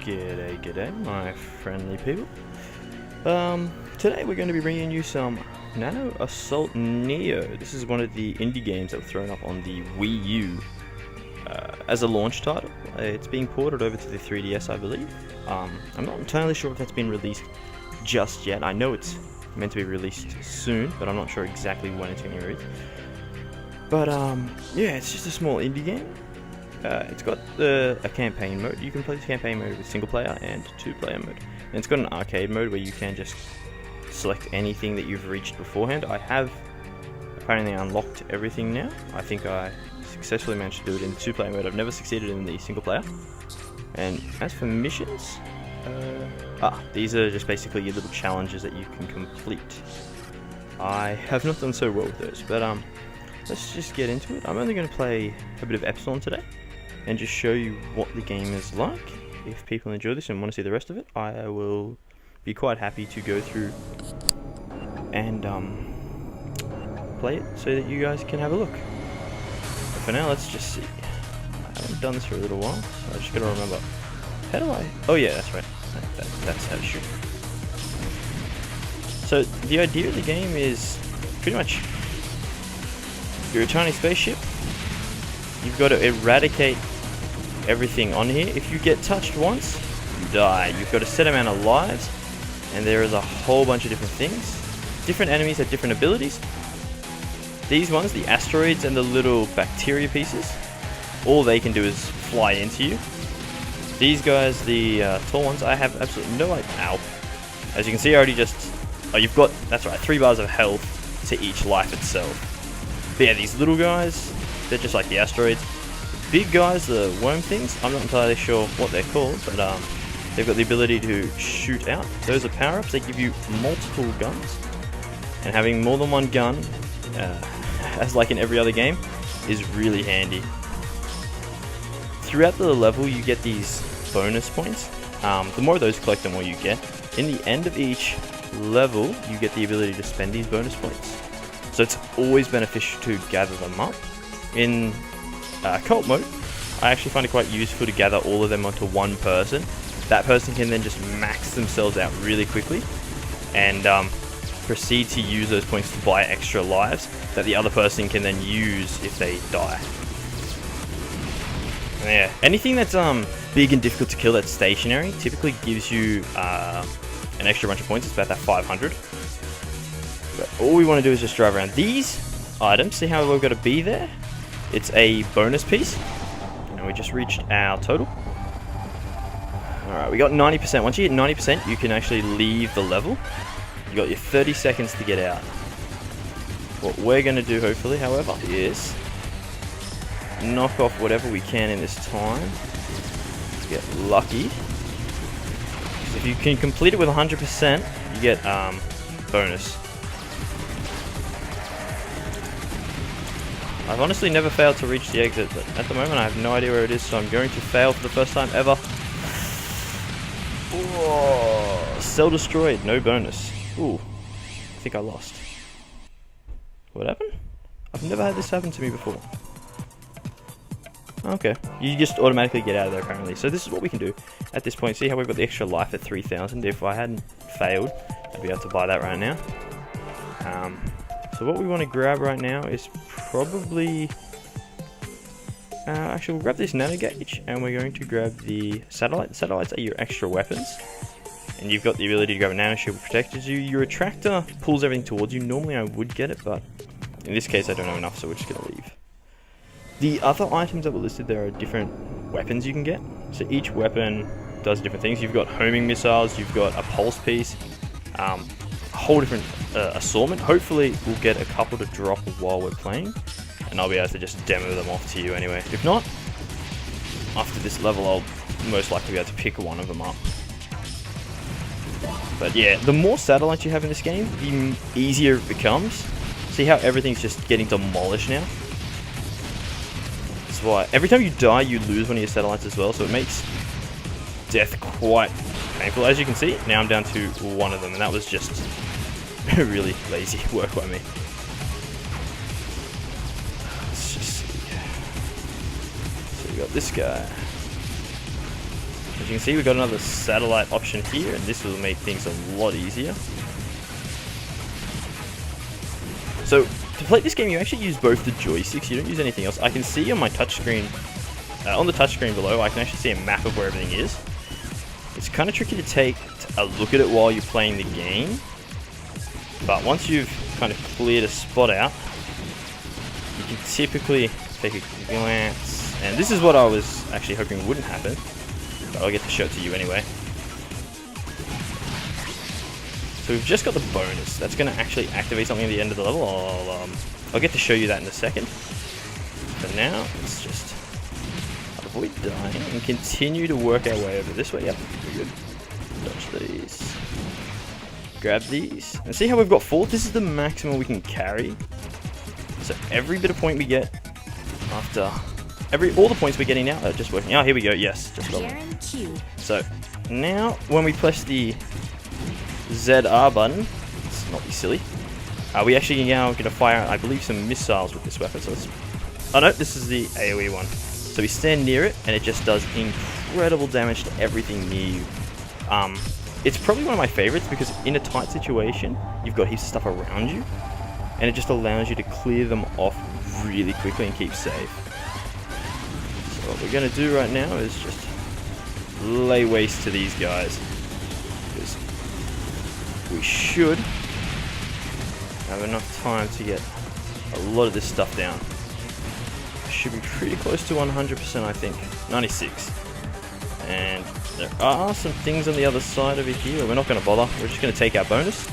G'day, my friendly people. Today we're going to be bringing you some Nano Assault Neo. This is one of the indie games that were thrown up on the Wii U as a launch title. It's being ported over to the 3DS, I believe. I'm not entirely sure if that's been released just yet. I know it's meant to be released soon, but I'm not sure exactly when it's going to be released. But yeah, it's just a small indie game. It's got a campaign mode. You can play the campaign mode with single player and two player mode. And it's got an arcade mode where you can just select anything that you've reached beforehand. I have apparently unlocked everything now. I think I successfully managed to do it in the two player mode. I've never succeeded in the single player. And as for missions, these are just basically your little challenges that you can complete. I have not done so well with those, but let's just get into it. I'm only going to play a bit of Epsilon today and just show you what the game is like. If people enjoy this and want to see the rest of it, I will be quite happy to go through and play it so that you guys can have a look. But for now, let's just see. I haven't done this for a little while, so I'm just going to remember. How do I... Oh yeah, that's right. That's how to shoot. So the idea of the game is pretty much you're a tiny spaceship. You've got to eradicate everything on here. If you get touched once, you die. You've got a set amount of lives, and there is a whole bunch of different things. Different enemies have different abilities. These ones, the asteroids and the little bacteria pieces, all they can do is fly into you. These guys, the tall ones, I have absolutely no idea. Ow. As you can see, I already just... Oh, you've got, that's right, 3 bars of health to each life itself. But yeah, these little guys, they're just like the asteroids. The big guys, the worm things, I'm not entirely sure what they're called, but they've got the ability to shoot out. Those are power-ups. They give you multiple guns. And having more than one gun, as like in every other game, is really handy. Throughout the level, you get these bonus points. The more of those you collect, the more you get. In the end of each level, you get the ability to spend these bonus points. So it's always beneficial to gather them up. In co-op mode, I actually find it quite useful to gather all of them onto one person. That person can then just max themselves out really quickly and proceed to use those points to buy extra lives that the other person can then use if they die. Yeah, anything that's big and difficult to kill that's stationary typically gives you an extra bunch of points. It's about that 500. But all we want to do is just drive around. These items, see how we've got a B there? It's a bonus piece. And we just reached our total. Alright, we got 90%. Once you hit 90%, you can actually leave the level. You got your 30 seconds to get out. What we're going to do, hopefully, however, is knock off whatever we can in this time. Let's get lucky. So if you can complete it with 100%, you get bonus. I've honestly never failed to reach the exit, but at the moment I have no idea where it is, so I'm going to fail for the first time ever. Whoa, cell destroyed, no bonus. Ooh, I think I lost. What happened? I've never had this happen to me before. Okay, you just automatically get out of there apparently. So this is what we can do at this point. See how we've got the extra life at 3,000. If I hadn't failed, I'd be able to buy that right now. So what we want to grab right now is probably... actually, we'll grab this nano gauge, and we're going to grab the satellite. The satellites are your extra weapons. And you've got the ability to grab a nano shield that protects you. Your attractor pulls everything towards you. Normally I would get it, but in this case I don't have enough, so we're just going to leave. The other items that were listed there are different weapons you can get. So each weapon does different things. You've got homing missiles, you've got a pulse piece, a whole different assortment. Hopefully we'll get a couple to drop while we're playing, and I'll be able to just demo them off to you anyway. If not, after this level I'll most likely be able to pick one of them up. But yeah, the more satellites you have in this game, the easier it becomes. See how everything's just getting demolished now? That's why every time you die, you lose one of your satellites as well, so it makes death quite painful. As you can see, now I'm down to one of them, and that was just really lazy work by me. Let's just see. So we got this guy. As you can see, we've got another satellite option here, and this will make things a lot easier. So, to play this game, you actually use both the joysticks, you don't use anything else. I can see on my touchscreen, on the touchscreen below, I can actually see a map of where everything is. It's kind of tricky to take a look at it while you're playing the game, but once you've kind of cleared a spot out, you can typically take a glance, and this is what I was actually hoping wouldn't happen, but I'll get to show it to you anyway. So we've just got the bonus. That's going to actually activate something at the end of the level. I'll get to show you that in a second. For now, let's just avoid dying and continue to work our way over this way. Yep, we're good. Dodge these. Grab these. And see how we've got 4? This is the maximum we can carry. So every bit of point we get after... all the points we're getting now are just working. Oh, here we go. Yes, just got one. So now when we press the ZR button, let's not be silly, we actually now going to fire, I believe, some missiles with this weapon. So let's, oh no, this is the AoE one. So we stand near it, and it just does incredible damage to everything near you. It's probably one of my favorites because in a tight situation, you've got heaps of stuff around you, and it just allows you to clear them off really quickly and keep safe. So what we're going to do right now is just lay waste to these guys. We should have enough time to get a lot of this stuff down. Should be pretty close to 100%, I think. 96. And there are some things on the other side over here. We're not going to bother. We're just going to take our bonus.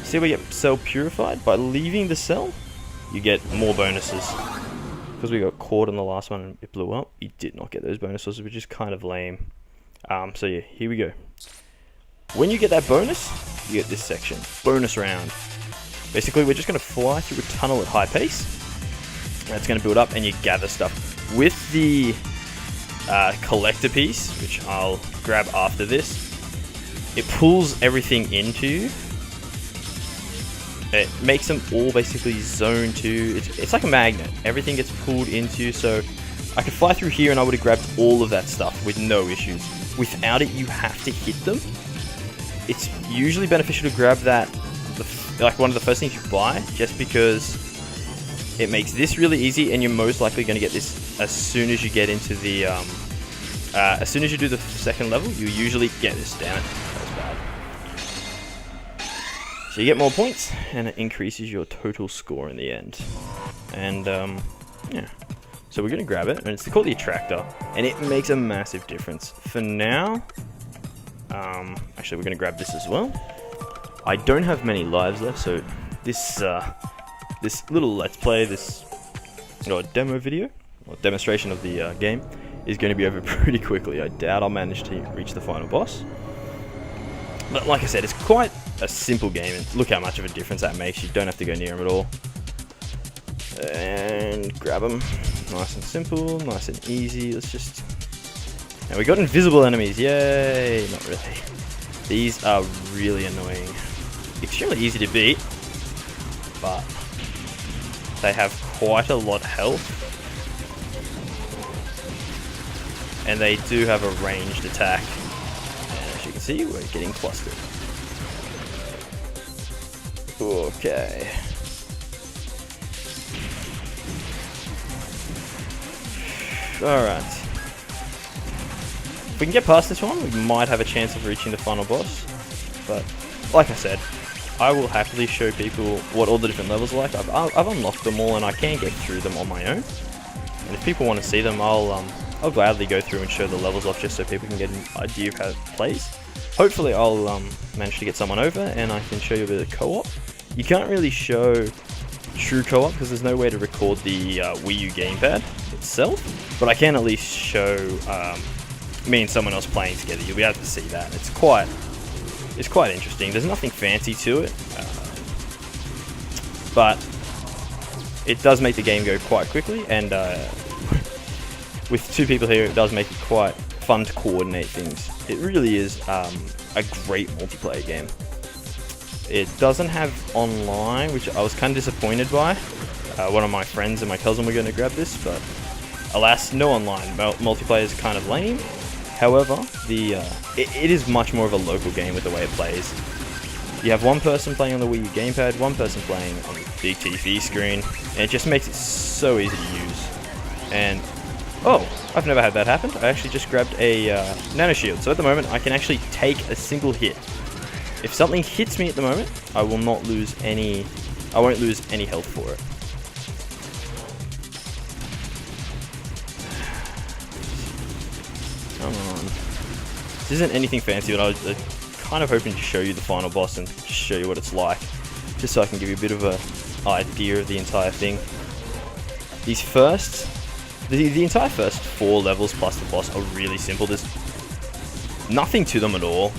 See, we get cell purified. By leaving the cell, you get more bonuses. Because we got caught on the last one and it blew up, you did not get those bonuses, which is kind of lame. So yeah, here we go. When you get that bonus, you get this section, bonus round. Basically, we're just going to fly through a tunnel at high pace. And it's going to build up and you gather stuff. With the collector piece, which I'll grab after this, it pulls everything into you. It makes them all basically zone to, it's like a magnet. Everything gets pulled into you, so I could fly through here and I would have grabbed all of that stuff with no issues. Without it, you have to hit them. It's usually beneficial to grab that, like one of the first things you buy, just because it makes this really easy, and you're most likely going to get this as soon as you get into the, as soon as you do the second level, you usually get this. Damn it, that was bad. So you get more points, and it increases your total score in the end. And yeah, so we're going to grab it, and it's called the attractor, and it makes a massive difference. For now, actually we're going to grab this as well. I don't have many lives left, so this this little let's play, this demo video or demonstration of the game is going to be over pretty quickly. I doubt I'll manage to reach the final boss, but like I said, it's quite a simple game, and look how much of a difference that makes. You don't have to go near him at all. And grab them, nice and simple, nice and easy. Let's just, and we got invisible enemies, yay! Not really. These are really annoying. Extremely easy to beat, but they have quite a lot of health, and they do have a ranged attack. And as you can see, we're getting clustered. Okay. Alright. If we can get past this one, we might have a chance of reaching the final boss. But, like I said, I will happily show people what all the different levels are like. I've unlocked them all, and I can get through them on my own. And if people want to see them, I'll gladly go through and show the levels off, just so people can get an idea of how it plays. Hopefully I'll manage to get someone over, and I can show you a bit of co-op. You can't really show true co-op because there's no way to record the Wii U Gamepad itself, but I can at least show me and someone else playing together. You'll be able to see that. It's quite interesting. There's nothing fancy to it, but it does make the game go quite quickly, and with two people here, it does make it quite fun to coordinate things. It really is a great multiplayer game. It doesn't have online, which I was kind of disappointed by. One of my friends and my cousin were going to grab this, but Alas, no online. Multiplayer is kind of lame. However, it is much more of a local game with the way it plays. You have one person playing on the Wii U Gamepad, one person playing on the big TV screen, and it just makes it so easy to use. And, oh, I've never had that happen. I actually just grabbed a Nano Shield, so at the moment I can actually take a single hit. If something hits me at the moment, I won't lose any health for it. Come on. This isn't anything fancy, but I was kind of hoping to show you the final boss and just show you what it's like, just so I can give you a bit of a idea of the entire thing. The entire first 4 levels plus the boss are really simple. There's nothing to them at all.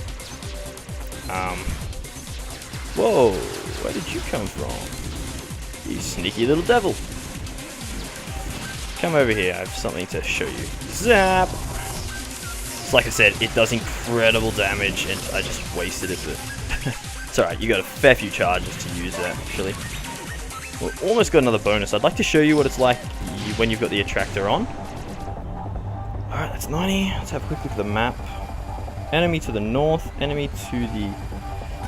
Whoa, where did you come from? You sneaky little devil. Come over here, I have something to show you. Zap! Like I said, it does incredible damage, and I just wasted it, but it's alright, you got a fair few charges to use that, actually. We've almost got another bonus. I'd like to show you what it's like when you've got the attractor on. Alright, that's 90. Let's have a quick look at the map. Enemy to the north, enemy to the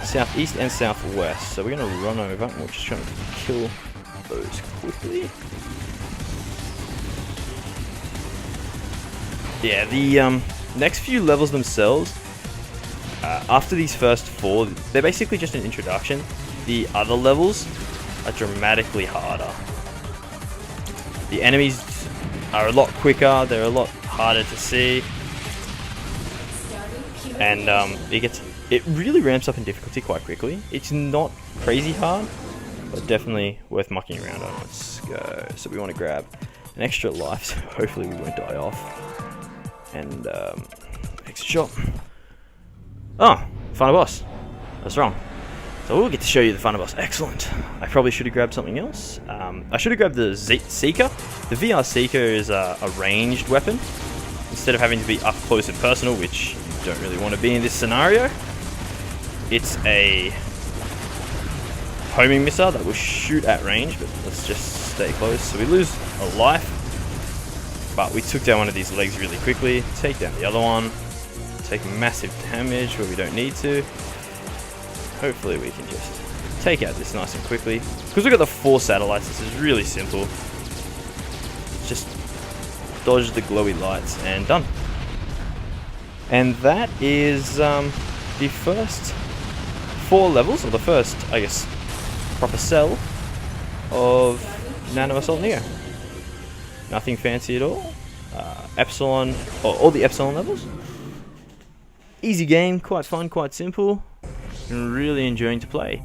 southeast and southwest. So we're going to run over, and we're just trying to kill those quickly. Yeah, the next few levels themselves, after these first 4, they're basically just an introduction. The other levels are dramatically harder. The enemies are a lot quicker, they're a lot harder to see, and it really ramps up in difficulty quite quickly. It's not crazy hard, but definitely worth mucking around on. Let's go. So we want to grab an extra life, so hopefully we won't die off. And extra shot. Oh, final boss. That's wrong. So we'll get to show you the final boss. Excellent. I probably should have grabbed something else. I should have grabbed the Seeker. The VR Seeker is a ranged weapon. Instead of having to be up close and personal, which you don't really want to be in this scenario, it's a homing missile that will shoot at range, but let's just stay close. So we lose a life. But we took down one of these legs really quickly, take down the other one, take massive damage where we don't need to. Hopefully we can just take out this nice and quickly. Because we've got the 4 satellites, this is really simple. Just dodge the glowy lights and done. And that is the first 4 levels, or the first, I guess, proper cell of Nano Assault Neo. Nothing fancy at all. Epsilon, all the Epsilon levels. Easy game, quite fun, quite simple, and really enjoying to play.